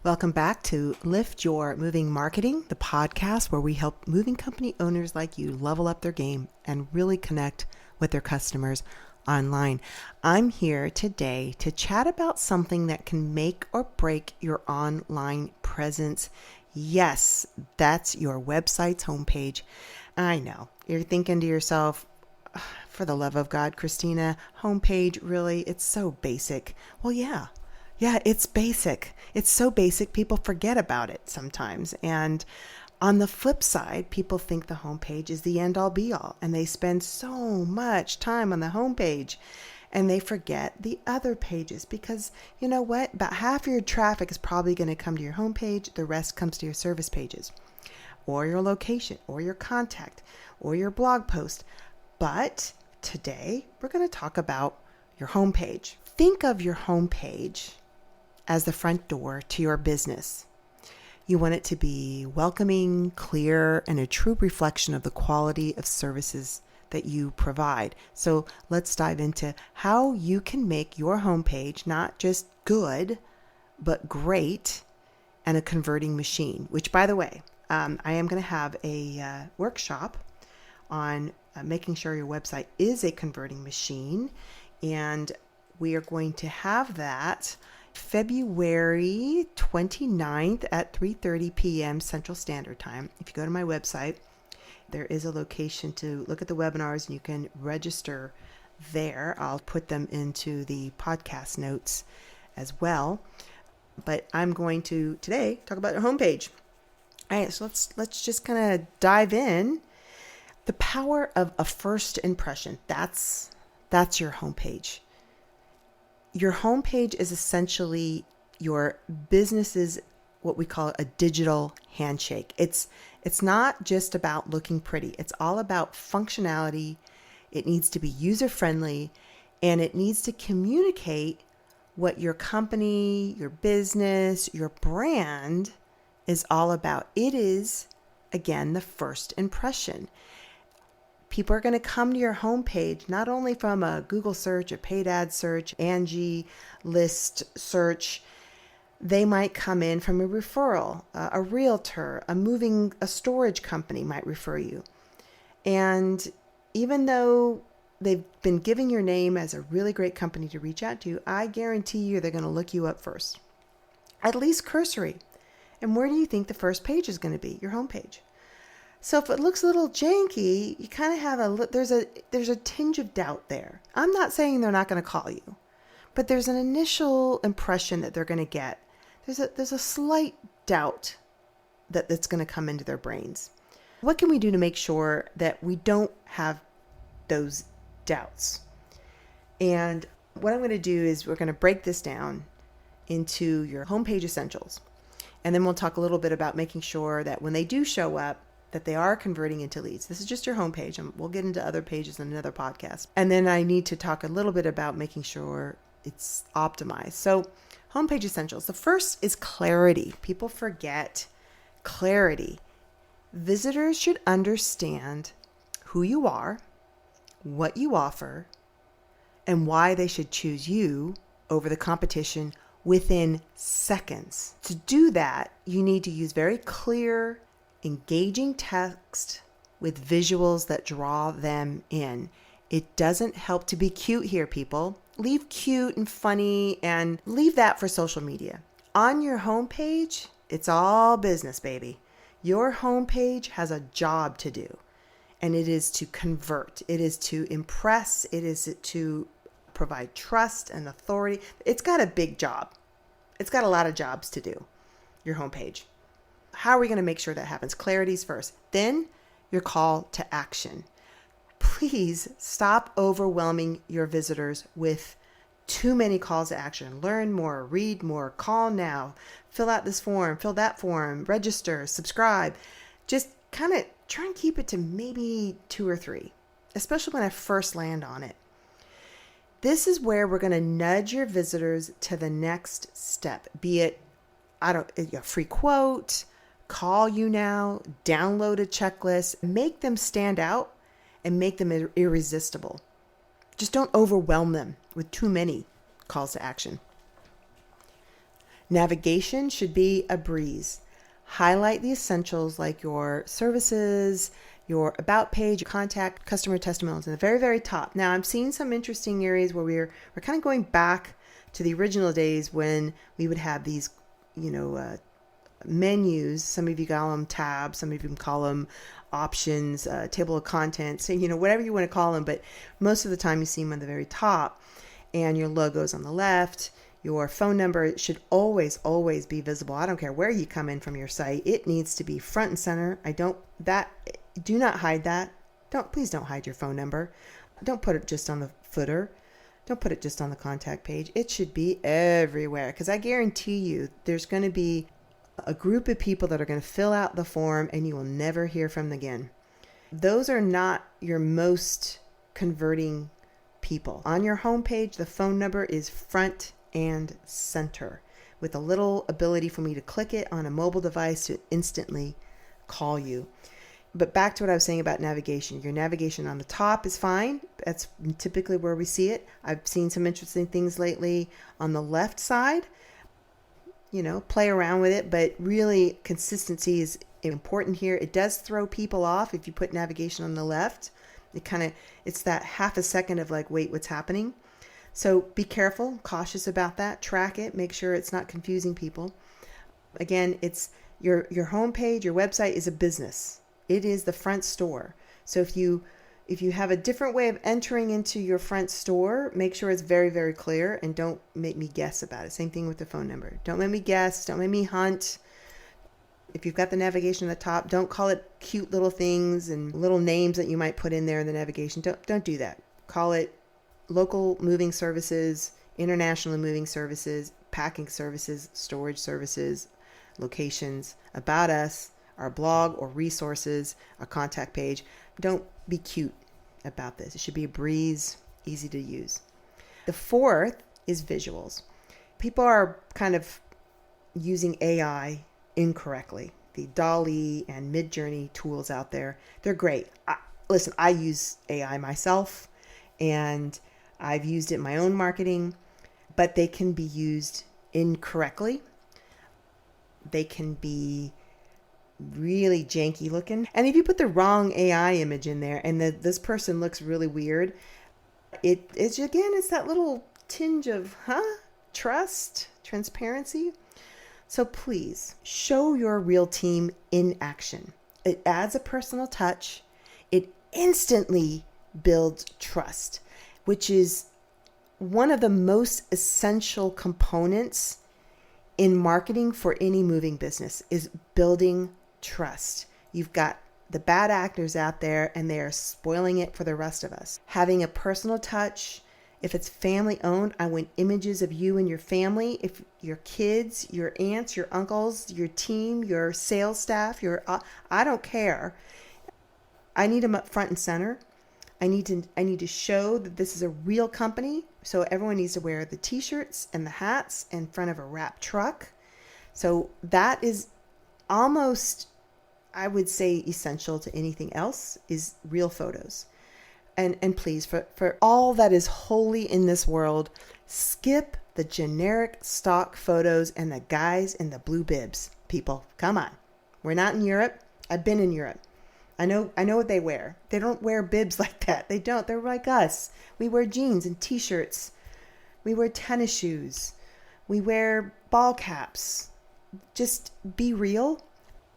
Welcome back to Lift Your Moving Marketing, the podcast where we help moving company owners like you level up their game and really connect with their customers online. I'm here today to chat about something that can make or break your online presence. Yes, that's your website's homepage. I know, you're thinking to yourself, for the love of God, Christina, homepage, really? It's so basic. Well, yeah, it's basic. It's so basic, people forget about it sometimes. And on the flip side, people think the homepage is the end all be all, and they spend so much time on the homepage and they forget the other pages because you know what? About half your traffic is probably going to come to your homepage. The rest comes to your service pages or your location or your contact or your blog post. But today we're going to talk about your homepage. Think of your homepage as the front door to your business. You want it to be welcoming, clear, and a true reflection of the quality of services that you provide. So let's dive into how you can make your homepage not just good, but great and a converting machine, which by the way, I am going to have a workshop on making sure your website is a converting machine. And we are going to have that February 29th at 3:30 p.m. Central Standard Time. If you go to my website, there is a location to look at the webinars and you can register there. I'll put them into the podcast notes as well. But I'm going to today talk about your homepage. All right, so let's just kind of dive in. The power of a first impression. That's your homepage. Your homepage is essentially your business's what we call a digital handshake. It's not just about looking pretty. It's all about functionality. It needs to be user-friendly, and it needs to communicate what your company, your business, your brand is all about. It is, again, the first impression. People are going to come to your homepage not only from a Google search, a paid ad search, Angie list search. They might come in from a referral, a realtor, a storage company might refer you. And even though they've been giving your name as a really great company to reach out to, I guarantee you they're going to look you up first, at least cursory. And where do you think the first page is going to be? Your homepage. So if it looks a little janky, you kind of have there's a tinge of doubt there. I'm not saying they're not going to call you, but there's an initial impression that they're going to get. There's a slight doubt that's going to come into their brains. What can we do to make sure that we don't have those doubts? And what I'm going to do is we're going to break this down into your homepage essentials. And then we'll talk a little bit about making sure that when they do show up, that they are converting into leads. This is just your homepage, and we'll get into other pages in another podcast. And then I need to talk a little bit about making sure it's optimized. So homepage essentials. The first is clarity. People forget clarity. Visitors should understand who you are, what you offer, and why they should choose you over the competition within seconds. To do that, you need to use very clear, engaging text with visuals that draw them in. It doesn't help to be cute here, people. Leave cute and funny and leave that for social media. On your homepage, it's all business, baby. Your homepage has a job to do, and it is to convert. It is to impress. It is to provide trust and authority. It's got a big job. It's got a lot of jobs to do, your homepage. How are we going to make sure that happens? Clarity's first. Then your call to action. Please stop overwhelming your visitors with too many calls to action. Learn more, read more, call now, fill out this form, fill that form, register, subscribe. Just kind of try and keep it to maybe 2 or 3, especially when I first land on it. This is where we're going to nudge your visitors to the next step, be it a free quote, call you now, download a checklist, make them stand out and make them irresistible. Just don't overwhelm them with too many calls to action. Navigation should be a breeze. Highlight the essentials like your services, your about page, your contact, customer testimonials in the very, very top. Now, I'm seeing some interesting areas where we're kind of going back to the original days when we would have these, menus. Some of you call them tabs, some of you can call them options, table of contents, so, whatever you want to call them. But most of the time you see them on the very top, and your logo's on the left. Your phone number should always, always be visible. I don't care where you come in from your site. It needs to be front and center. Do not hide that. Please don't hide your phone number. Don't put it just on the footer. Don't put it just on the contact page. It should be everywhere, because I guarantee you there's going to be a group of people that are going to fill out the form and you will never hear from them again. Those are not your most converting people. On your homepage, the phone number is front and center, with a little ability for me to click it on a mobile device to instantly call you. But back to what I was saying about navigation. Your navigation on the top is fine. That's typically where we see it. I've seen some interesting things lately on the left side. Play around with it, but really consistency is important here. It does throw people off if you put navigation on the left. It's that half a second of like, wait, what's happening? So be careful, cautious about that. Track it, make sure it's not confusing people. Again, it's your homepage, your website is a business. It is the front store. So if you have a different way of entering into your front store, make sure it's very, very clear, and don't make me guess about it. Same thing with the phone number. Don't make me guess. Don't make me hunt. If you've got the navigation at the top, don't call it cute little things and little names that you might put in there in the navigation. Don't do that. Call it local moving services, international moving services, packing services, storage services, locations, about us, our blog or resources, a contact page. Don't be cute about this. It should be a breeze, easy to use. The fourth is visuals. People are kind of using AI incorrectly. The Dolly and Midjourney tools out there, they're great. I use AI myself, and I've used it in my own marketing, but they can be used incorrectly. They can be really janky looking. And if you put the wrong AI image in there and this person looks really weird, it's that little tinge of trust, transparency. So please show your real team in action. It adds a personal touch. It instantly builds trust, which is one of the most essential components in marketing for any moving business, is building trust. You've got the bad actors out there and they are spoiling it for the rest of us. Having a personal touch. If it's family owned, I want images of you and your family. If your kids, your aunts, your uncles, your team, your sales staff, I don't care. I need them up front and center. I need to show that this is a real company. So everyone needs to wear the t-shirts and the hats in front of a wrapped truck. So that is almost, I would say, essential to anything else, is real photos. And please, for all that is holy in this world, skip the generic stock photos and the guys in the blue bibs. People, come on. We're not in Europe. I've been in Europe. I know what they wear. They don't wear bibs like that. They don't. They're like us. We wear jeans and t-shirts. We wear tennis shoes. We wear ball caps. Just be real.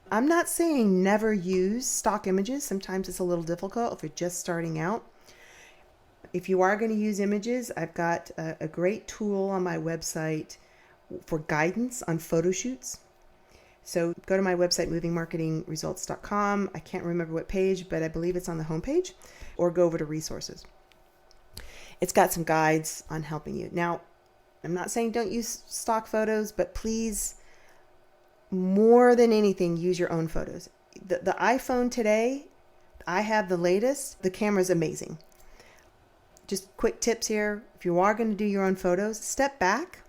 I'm not saying never use stock images. Sometimes it's a little difficult if you're just starting out. If you are going to use images, I've got a great tool on my website for guidance on photo shoots. So go to my website, movingmarketingresults.com. I can't remember what page, but I believe it's on the homepage, or go over to resources. It's got some guides on helping you. Now, I'm not saying don't use stock photos, but please, more than anything, use your own photos. The iPhone today, I have the latest. The camera's amazing. Just quick tips here. If you are going to do your own photos, step back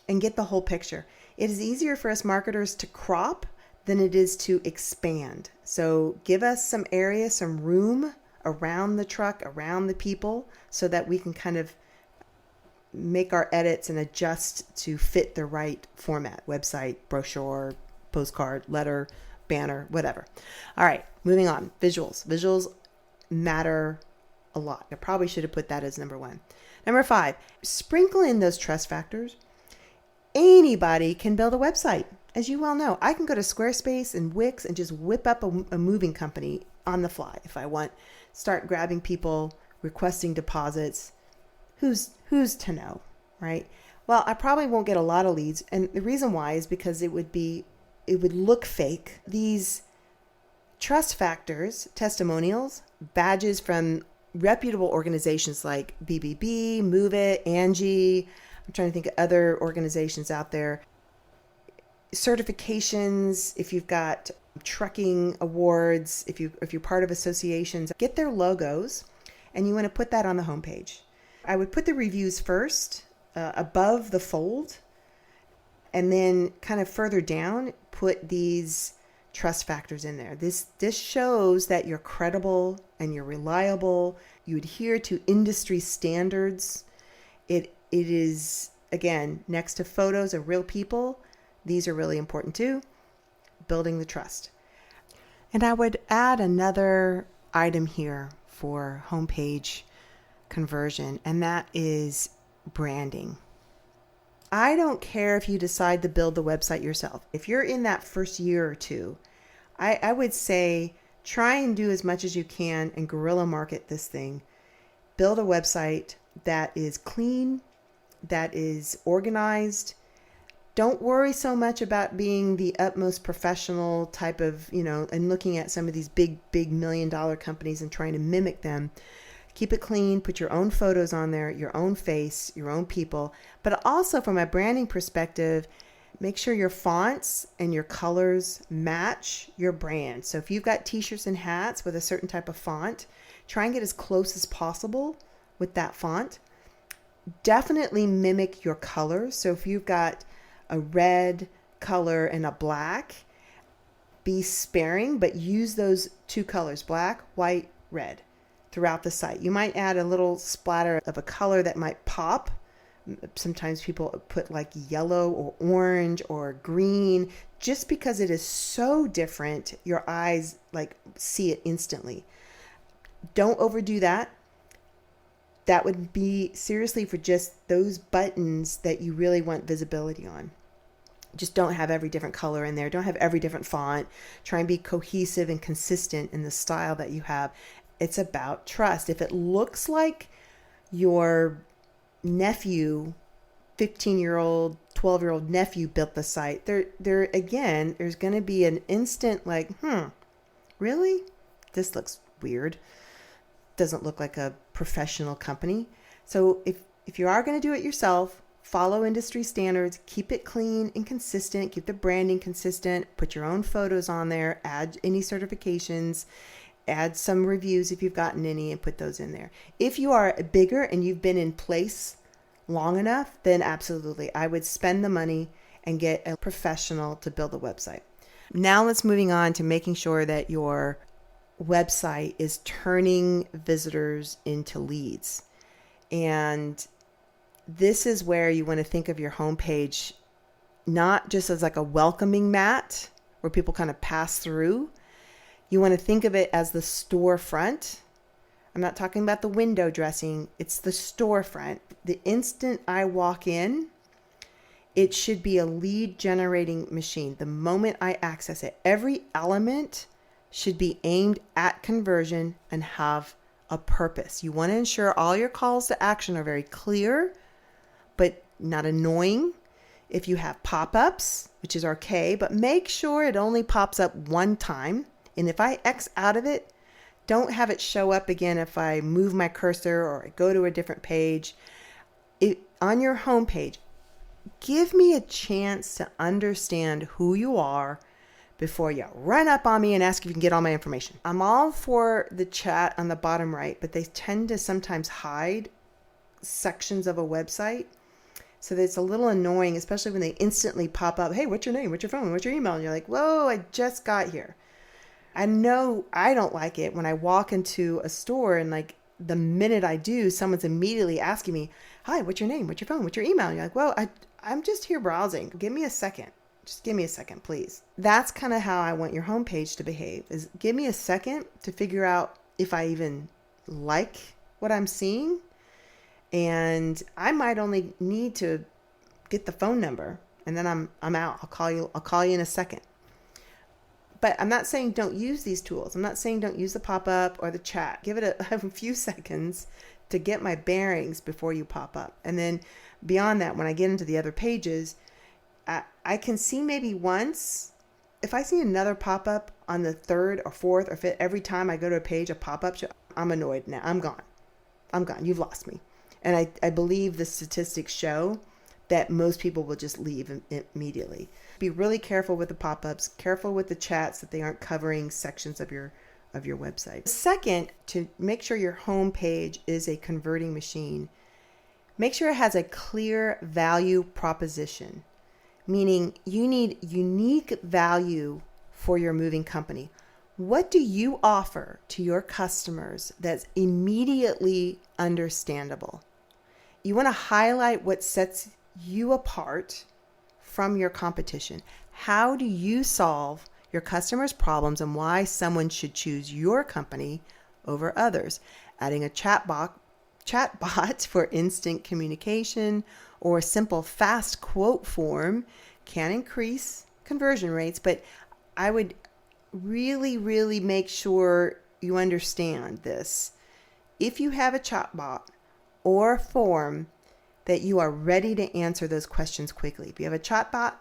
and get the whole picture. It is easier for us marketers to crop than it is to expand. So give us some area, some room around the truck, around the people, so that we can kind of make our edits and adjust to fit the right format: website, brochure, postcard, letter, banner, whatever. All right, moving on. Visuals matter a lot. I probably should have put that as number 1. Number 5, sprinkle in those trust factors. Anybody can build a website. As you well know, I can go to Squarespace and Wix and just whip up a moving company on the fly if I want. Start grabbing people, requesting deposits. Who's to know, right? Well, I probably won't get a lot of leads. And the reason why is because it would look fake. These trust factors, testimonials, badges from reputable organizations like BBB, Move It, Angie. I'm trying to think of other organizations out there. Certifications, if you've got trucking awards, if you're part of associations, get their logos, and you want to put that on the homepage. I would put the reviews first, above the fold, and then kind of further down, put these trust factors in there. This shows that you're credible and you're reliable. You adhere to industry standards. It is, again, next to photos of real people. These are really important too. Building the trust. And I would add another item here for homepage conversion, and that is branding. I don't care if you decide to build the website yourself. If you're in that first year or two, I would say try and do as much as you can and guerrilla market this thing. Build a website that is clean, that is organized. Don't worry so much about being the utmost professional type of, and looking at some of these big $1 million companies and trying to mimic them. Keep it clean, put your own photos on there, your own face, your own people. But also from a branding perspective, make sure your fonts and your colors match your brand. So if you've got t-shirts and hats with a certain type of font, try and get as close as possible with that font. Definitely mimic your colors. So if you've got a red color and a black, be sparing, but use those 2 colors, black, white, red, throughout the site. You might add a little splatter of a color that might pop. Sometimes people put like yellow or orange or green, just because it is so different. Your eyes like see it instantly. Don't overdo that. That would be seriously for just those buttons that you really want visibility on. Just don't have every different color in there. Don't have every different font. Try and be cohesive and consistent in the style that you have. It's about trust. If it looks like your nephew, 15-year-old, 12-year-old nephew built the site, there again, there's going to be an instant like, really? This looks weird. Doesn't look like a professional company. So if you are going to do it yourself, follow industry standards, keep it clean and consistent, keep the branding consistent, put your own photos on there, add any certifications, add some reviews if you've gotten any, and put those in there. If you are bigger and you've been in place long enough, then absolutely, I would spend the money and get a professional to build a website. Now let's moving on to making sure that your website is turning visitors into leads. And this is where you want to think of your homepage not just as like a welcoming mat where people kind of pass through. You want to think of it as the storefront. I'm not talking about the window dressing. It's the storefront. The instant I walk in, it should be a lead generating machine. The moment I access it, every element should be aimed at conversion and have a purpose. You want to ensure all your calls to action are very clear, but not annoying. If you have pop-ups, which is okay, but make sure it only pops up one time. And if I X out of it, don't have it show up again if I move my cursor or I go to a different page. On your homepage, give me a chance to understand who you are before you run up on me and ask if you can get all my information. I'm all for the chat on the bottom right, but they tend to sometimes hide sections of a website. So that it's a little annoying, especially when they instantly pop up, hey, what's your name? What's your phone? What's your email? And you're like, whoa, I just got here. I know I don't like it when I walk into a store and like the minute I do, someone's immediately asking me, Hi, what's your name? What's your phone? What's your email? You're like, well, I'm just here browsing. Give me a second. Just give me a second, please. That's kind of how I want your homepage to behave, is give me a second to figure out if I even like what I'm seeing. And I might only need to get the phone number, and then I'm out. I'll call you in a second. But I'm not saying don't use these tools. I'm not saying don't use the pop-up or the chat. Give it a few seconds to get my bearings before you pop up. And then beyond that, when I get into the other pages, I can see maybe once. If I see another pop-up on the third or fourth or fifth, every time I go to a page, a pop-up, I'm annoyed now. I'm gone. You've lost me. And I believe the statistics show that most people will just leave immediately. Be really careful with the pop-ups, careful with the chats that they aren't covering sections of your website. Second, to make sure your home page is a converting machine, make sure it has a clear value proposition, meaning you need unique value for your moving company. What do you offer to your customers that's immediately understandable? You want to highlight what sets you apart from your competition. How do you solve your customers' problems and why someone should choose your company over others? Adding a chatbot for instant communication or a simple fast quote form can increase conversion rates, but I would really, really make sure you understand this. If you have a chatbot or form, that you are ready to answer those questions quickly. If you have a chatbot,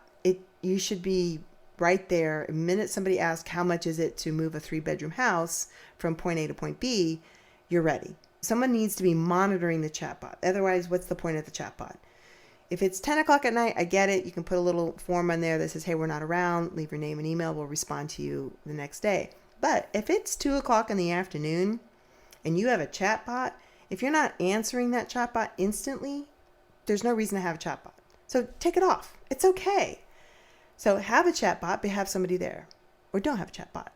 you should be right there. The minute somebody asks how much is it to move a 3-bedroom house from point A to point B, you're ready. Someone needs to be monitoring the chatbot. Otherwise, what's the point of the chatbot? If it's 10 o'clock at night, I get it. You can put a little form on there that says, hey, we're not around. Leave your name and email. We'll respond to you the next day. But if it's 2 o'clock in the afternoon and you have a chatbot, if you're not answering that chatbot instantly, there's no reason to have a chatbot. So take it off. It's okay. So have a chatbot, but have somebody there. Or don't have a chatbot.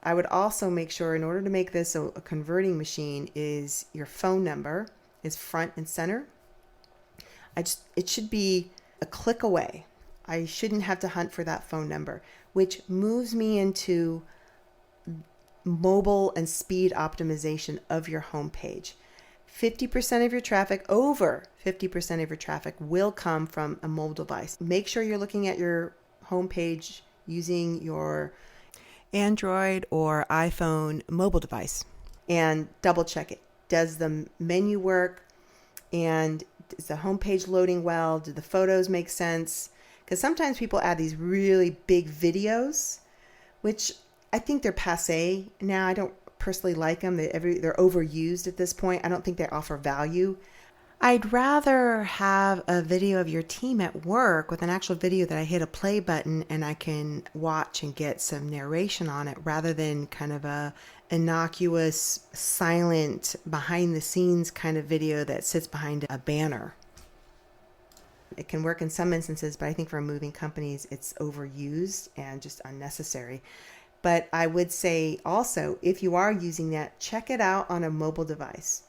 I would also make sure, in order to make this a converting machine, is your phone number is front and center. It should be a click away. I shouldn't have to hunt for that phone number, which moves me into mobile and speed optimization of your homepage. 50% of your traffic, over 50% of your traffic will come from a mobile device. Make sure you're looking at your homepage using your Android or iPhone mobile device and double check it. Does the menu work? And is the homepage loading well? Do the photos make sense? Because sometimes people add these really big videos, which I think they're passé now. I don't personally like them. They're overused at this point. I don't think they offer value. I'd rather have a video of your team at work with an actual video that I hit a play button and I can watch and get some narration on it, rather than kind of a innocuous, silent, behind the scenes kind of video that sits behind a banner. It can work in some instances, but I think for moving companies, it's overused and just unnecessary. But I would say also, if you are using that, check it out on a mobile device.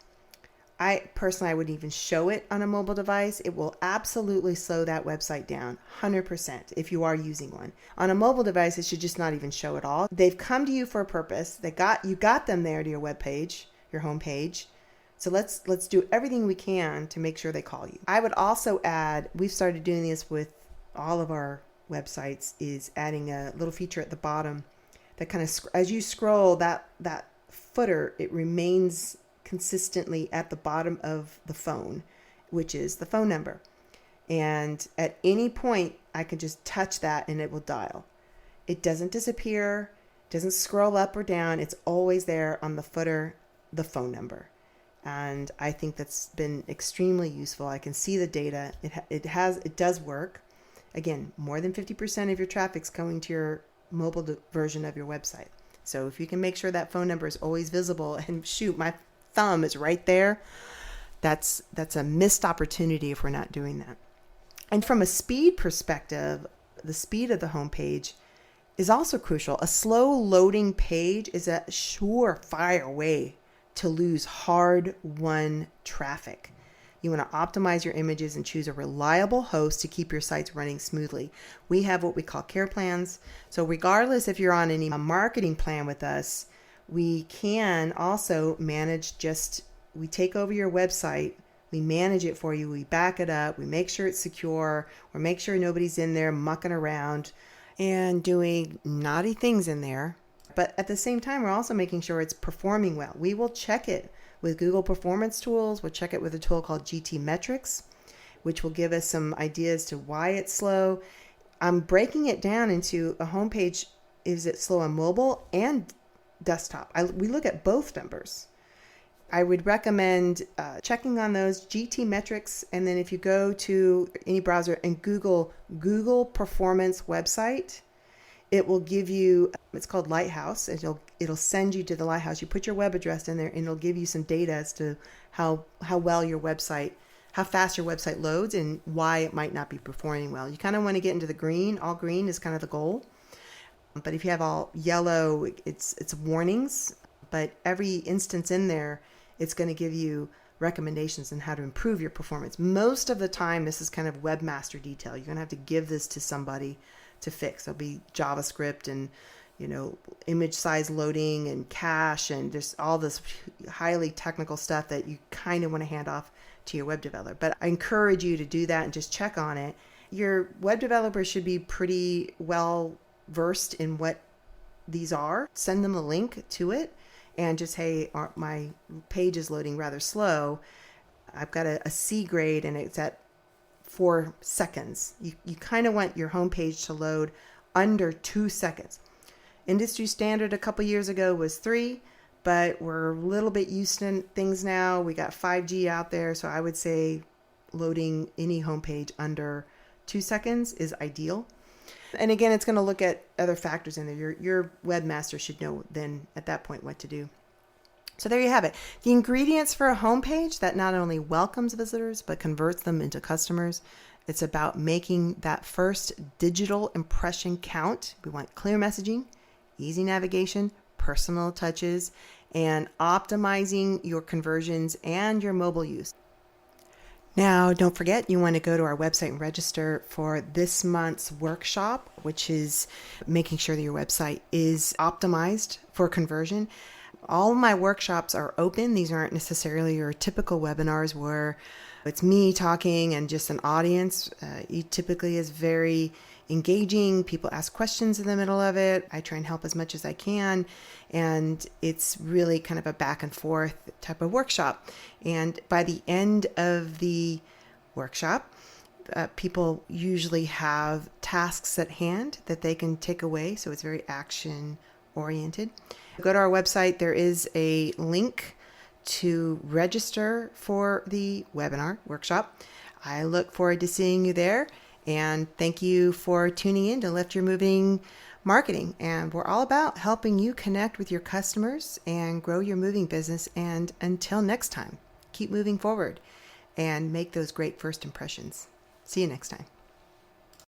I wouldn't even show it on a mobile device. It will absolutely slow that website down, 100%, if you are using one. On a mobile device, it should just not even show at all. They've come to you for a purpose. You got them there to your webpage, your homepage. So let's do everything we can to make sure they call you. I would also add, we've started doing this with all of our websites, is adding a little feature at the bottom that kind of, as you scroll, that footer, it remains consistently at the bottom of the phone, which is the phone number. And at any point, I can just touch that and it will dial. It doesn't disappear, doesn't scroll up or down. It's always there on the footer, the phone number. And I think that's been extremely useful. I can see the data. It does work. Again, more than 50% of your traffic's going to your mobile version of your website. So if you can make sure that phone number is always visible, and shoot, my thumb is right there, that's a missed opportunity if we're not doing that. And from a speed perspective, the speed of the homepage is also crucial. A slow loading page is a surefire way to lose hard-won traffic. You want to optimize your images and choose a reliable host to keep your sites running smoothly. We have what we call care plans. So regardless if you're on any marketing plan with us, we can also manage we take over your website, we manage it for you, we back it up, we make sure it's secure, we make sure nobody's in there mucking around and doing naughty things in there. But at the same time, we're also making sure it's performing well. We will check it with Google Performance Tools. We'll check it with a tool called GT Metrics, which will give us some ideas to why it's slow. I'm breaking it down into a homepage. Is it slow on mobile and desktop? We look at both numbers. I would recommend checking on those GT metrics. And then if you go to any browser and Google Performance website, it will give you, it's called Lighthouse, and it'll send you to the Lighthouse. You put your web address in there and it'll give you some data as to how well your website, how fast your website loads and why it might not be performing well. You kind of want to get into the green. All green is kind of the goal. But if you have all yellow, it's warnings. But every instance in there, it's going to give you recommendations on how to improve your performance. Most of the time, this is kind of webmaster detail. You're going to have to give this to somebody to fix. There'll be JavaScript and, image size loading and cache and just all this highly technical stuff that you kind of want to hand off to your web developer. But I encourage you to do that and just check on it. Your web developer should be pretty well versed in what these are. Send them a link to it and just, hey, my page is loading rather slow. I've got a C grade and it's at 4 seconds. You kind of want your homepage to load under 2 seconds. Industry standard a couple years ago was 3, but we're a little bit used to things now. We got 5G out there, so I would say loading any homepage under 2 seconds is ideal. And again, it's going to look at other factors in there. Your webmaster should know then at that point what to do. So there you have it. The ingredients for a homepage that not only welcomes visitors, but converts them into customers. It's about making that first digital impression count. We want clear messaging, easy navigation, personal touches, and optimizing your conversions and your mobile use. Now, don't forget, you want to go to our website and register for this month's workshop, which is making sure that your website is optimized for conversion. All of my workshops are open. These aren't necessarily your typical webinars where it's me talking and just an audience. It typically is very engaging. People ask questions in the middle of it. I try and help as much as I can. And it's really kind of a back and forth type of workshop. And by the end of the workshop, people usually have tasks at hand that they can take away. So it's very action oriented. Go to our website. There is a link to register for the webinar workshop. I look forward to seeing you there. And thank you for tuning in to Lift Your Moving Marketing. And we're all about helping you connect with your customers and grow your moving business. And until next time, keep moving forward and make those great first impressions. See you next time.